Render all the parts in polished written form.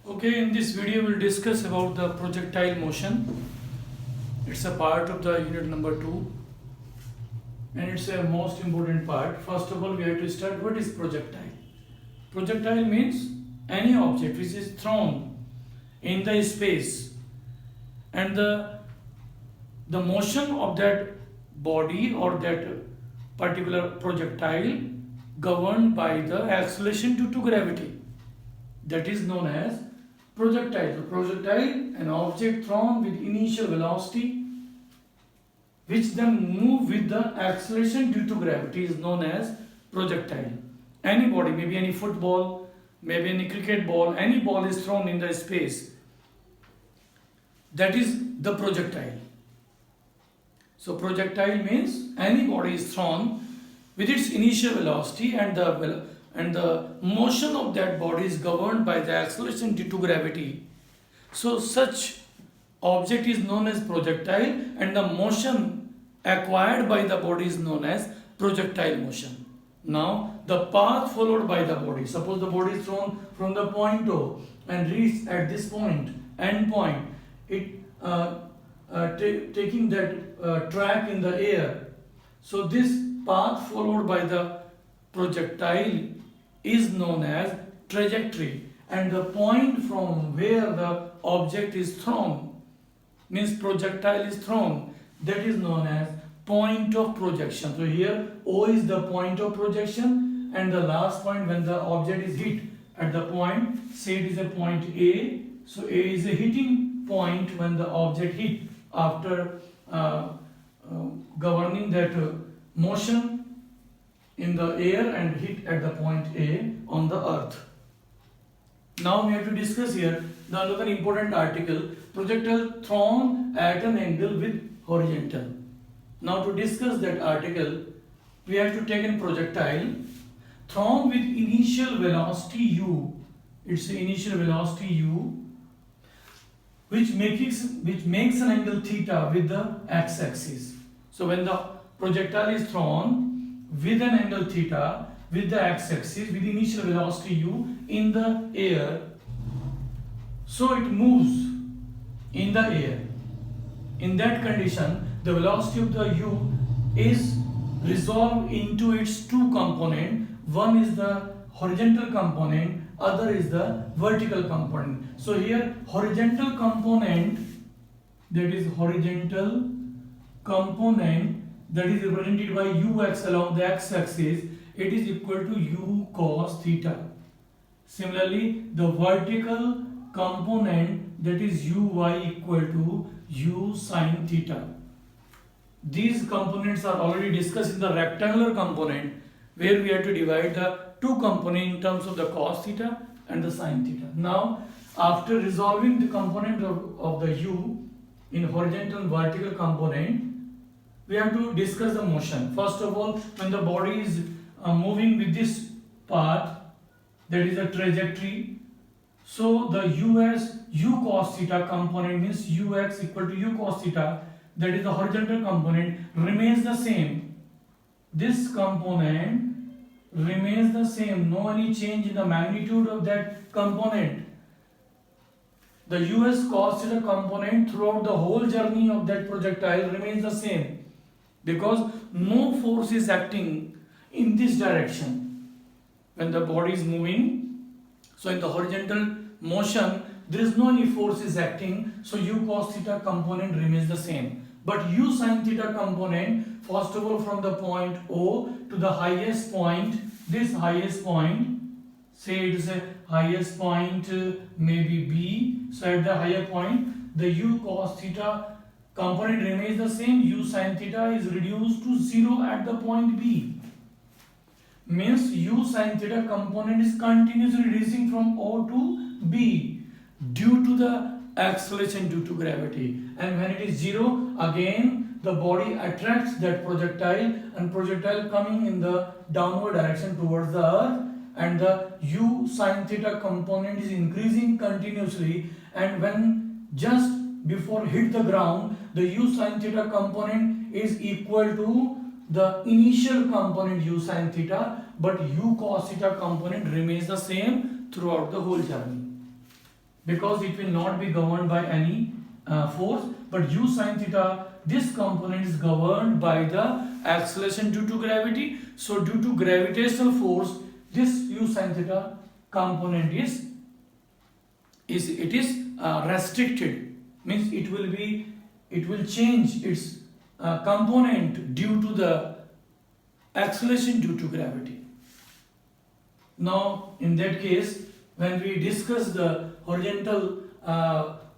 Okay, in this video we'll discuss about the projectile motion. It's a part of the unit number 2 and it's a most important part. First of all, we have to start what is projectile. Projectile means any object which is thrown in the space and the motion of that body or that particular projectile governed by the acceleration due to gravity. That is known as projectile. So projectile, an object thrown with initial velocity which then move with the acceleration due to gravity is known as projectile. Any body, maybe any football, maybe any cricket ball, any ball is thrown in the space. That is the projectile. So projectile means any body is thrown with its initial velocity and the motion of that body is governed by the acceleration due to gravity. So such object is known as projectile and the motion acquired by the body is known as projectile motion. Now the path followed by the body, suppose the body is thrown from the point O and reached at this point, end point, it taking that track in the air. So this path followed by the projectile is known as trajectory, and the point from where the object is thrown, means projectile is thrown, that is known as point of projection. So here O is the point of projection and the last point when the object is hit at the point, say it is a point A, so A is a hitting point when the object hit after governing that motion in the air and hit at the point A on the earth. Now we have to discuss here the another important article, projectile thrown at an angle with horizontal. Now to discuss that article, we have to take a projectile thrown with initial velocity u. It's the initial velocity u, which makes an angle theta with the x-axis. So when the projectile is thrown with an angle theta with the x-axis with initial velocity u in the air, so it moves in the air. In that condition, the velocity of the u is resolved into its two components. One is the horizontal component, other is the vertical component. So here horizontal component, that is horizontal component, that is represented by ux along the x-axis, it is equal to u cos theta. Similarly, the vertical component, that is uy, equal to u sin theta. These components are already discussed in the rectangular component, where we have to divide the two components in terms of the cos theta and the sin theta. Now, after resolving the component of the u in horizontal and vertical component, we have to discuss the motion. First of all, when the body is moving with this path, that is a trajectory, so the u cos theta component means ux equal to u cos theta, that is the horizontal component, remains the same. This component remains the same, no any change in the magnitude of that component. The us cos theta component throughout the whole journey of that projectile remains the same, because no force is acting in this direction when the body is moving. So in the horizontal motion there is no any force is acting, so u cos theta component remains the same. But u sin theta component, first of all from the point O to the highest point, this highest point, say it is a highest point maybe B, so at the higher point the u cos theta component remains the same, u sin theta is reduced to 0 at the point B. Means u sin theta component is continuously reducing from O to B due to the acceleration due to gravity. And when it is 0, again the body attracts that projectile, and projectile coming in the downward direction towards the earth, and the u sin theta component is increasing continuously, and when just before hit the ground, the u sin theta component is equal to the initial component u sin theta, but u cos theta component remains the same throughout the whole journey. because it will not be governed by any force, but u sine theta, this component is governed by the acceleration due to gravity. So due to gravitational force, this u sine theta component is restricted, means it will change its component due to the acceleration due to gravity. Now in that case, when we discuss the horizontal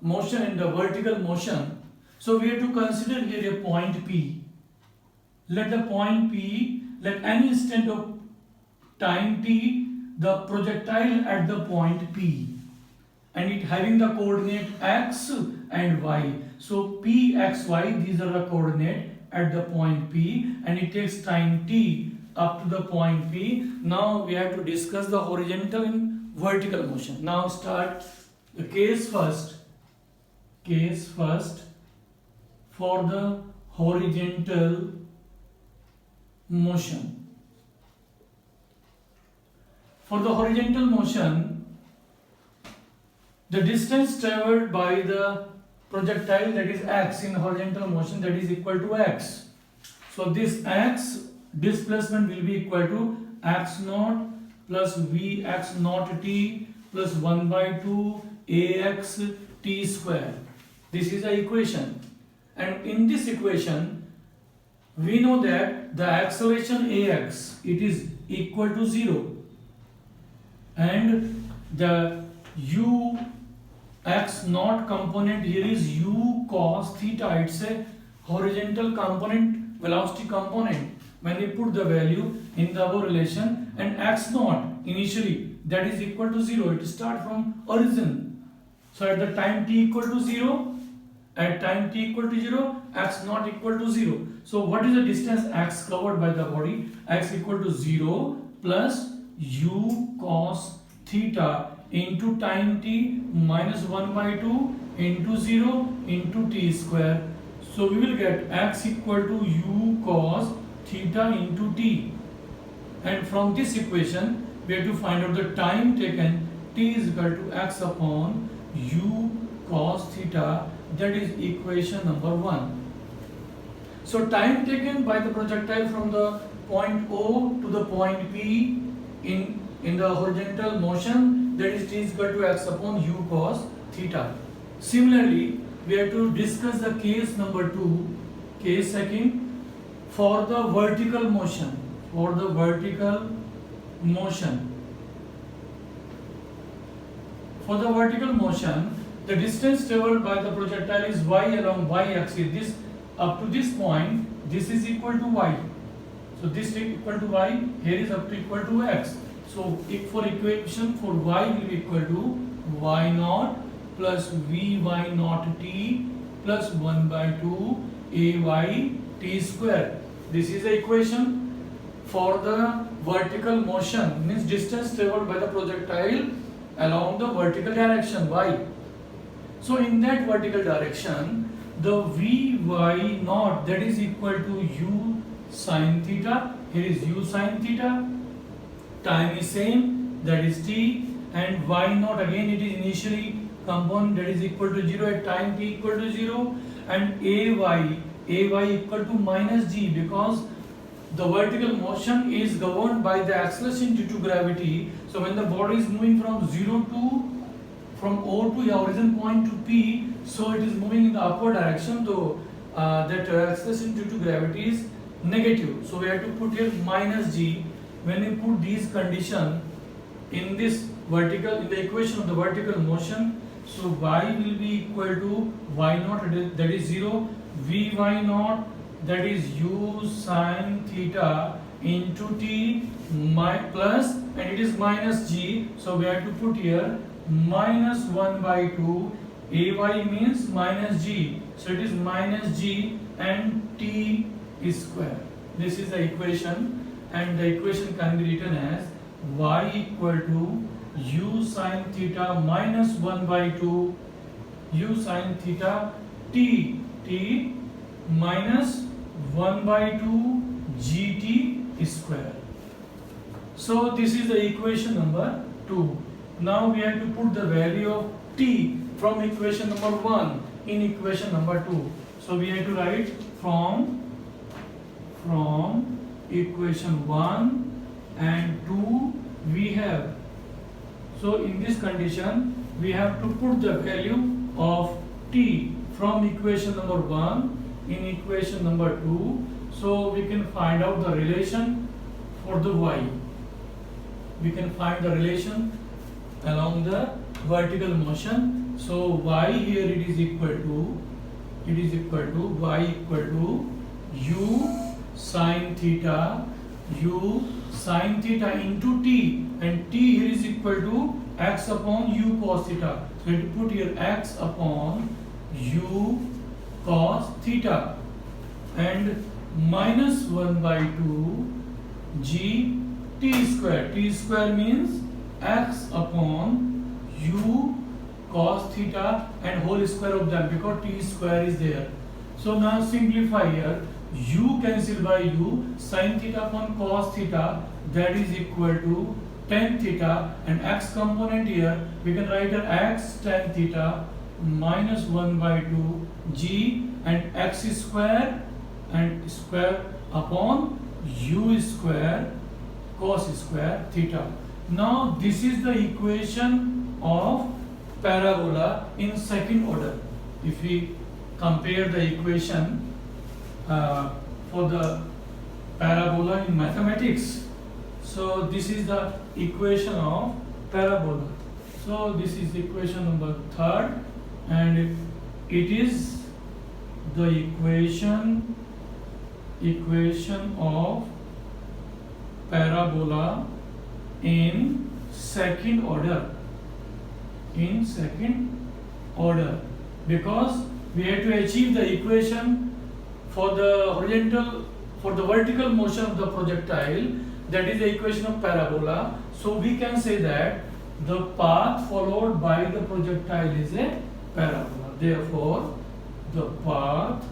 motion and the vertical motion, so we have to consider here a point P. Let the point P, let any instant of time t, the projectile at the point P, and it having the coordinate x and y. So P, x, y, these are the coordinate at the point P, and it takes time t up to the point P. Now we have to discuss the horizontal and vertical motion. Now start the case first for the horizontal motion. For the horizontal motion, the distance traveled by the projectile, that is x, in horizontal motion, that is equal to x. So this x displacement will be equal to x naught plus vx naught t plus 1 by 2 ax t square. This is the equation, and in this equation we know that the acceleration ax, it is equal to 0, and the u x naught component here is u cos theta. It's a horizontal component, velocity component. When we put the value in the above relation, and x naught initially, that is equal to 0, it starts from origin. So at the time t equal to 0, x naught equal to 0. So what is the distance x covered by the body? X equal to 0 plus u cos theta into time t minus 1 by 2 into 0 into t square. So we will get x equal to u cos theta into t, and from this equation we have to find out the time taken. T is equal to x upon u cos theta, that is equation number 1. So time taken by the projectile from the point O to the point P in the horizontal motion, that is t is equal to x upon u cos theta. Similarly, we have to discuss the case number 2, case second, for the vertical motion. For the vertical motion, the distance traveled by the projectile is y along y axis. This up to this point, this is equal to y. So this is equal to y, here is up to equal to x. So if for equation for y will be equal to y naught plus vy naught t plus 1 by 2 ay t square. This is the equation for the vertical motion, means distance traveled by the projectile along the vertical direction y. So in that vertical direction, the vy naught, that is equal to u sine theta. Here is u sine theta. Time is same, that is t, and y naught again it is initially component, that is equal to 0 at time t equal to 0, and ay equal to minus g, because the vertical motion is governed by the acceleration due to gravity. So when the body is moving from O to the origin point to P, so it is moving in the upward direction, though that acceleration due to gravity is negative. So we have to put here minus g. When we put these conditions in this vertical, in the equation of the vertical motion, so y will be equal to y naught, that is 0, vy naught, that is u sine theta into t plus, and it is minus g. So we have to put here minus 1 by 2, ay means minus g. So it is minus g and t is square. This is the equation, and the equation can be written as y equal to u sine theta minus 1 by 2 u sine theta t minus 1 by 2 gt square. So this is the equation number 2. Now we have to put the value of t from equation number 1 in equation number 2. So we have to write from equation 1 and 2 we have. So in this condition we have to put the value of t from equation number 1 in equation number 2. So we can find out the relation for the y. We can find the relation along the vertical motion. So y here it is equal to y equal to u sin theta into t, and t here is equal to x upon u cos theta. So you have to put here x upon u cos theta and minus 1 by 2 g t square. T square means x upon u cos theta and whole square of them, because t square is there. So now simplify here. U cancel by u, sin theta upon cos theta, that is equal to tan theta, and x component here we can write as x tan theta minus 1 by 2 g and x square and square upon u square cos square theta. Now this is the equation of parabola in second order. If we compare the equation for the parabola in mathematics, so this is the equation of parabola. So this is equation number 3rd, and it is the equation of parabola in second order. Because we have to achieve the equation for the vertical motion of the projectile, that is the equation of parabola. So we can say that the path followed by the projectile is a parabola. Therefore the path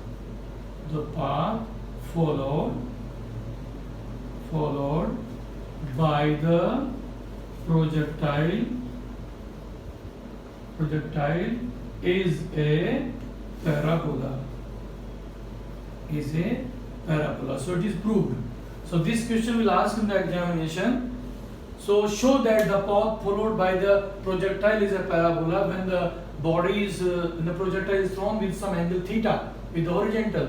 followed by the projectile is a parabola. So it is proved. So this question will ask in the examination. So show that the path followed by the projectile is a parabola when the body is when the projectile is thrown with some angle theta with the horizontal.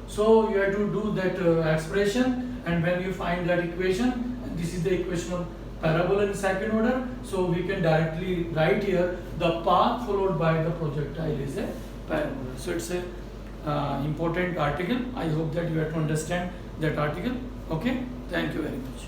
So you have to do that expression, and when you find that equation, this is the equation of parabola in second order. So we can directly write here the path followed by the projectile is a parabola. So it's a important article. I hope that you have to understand that article. Okay, thank you very much.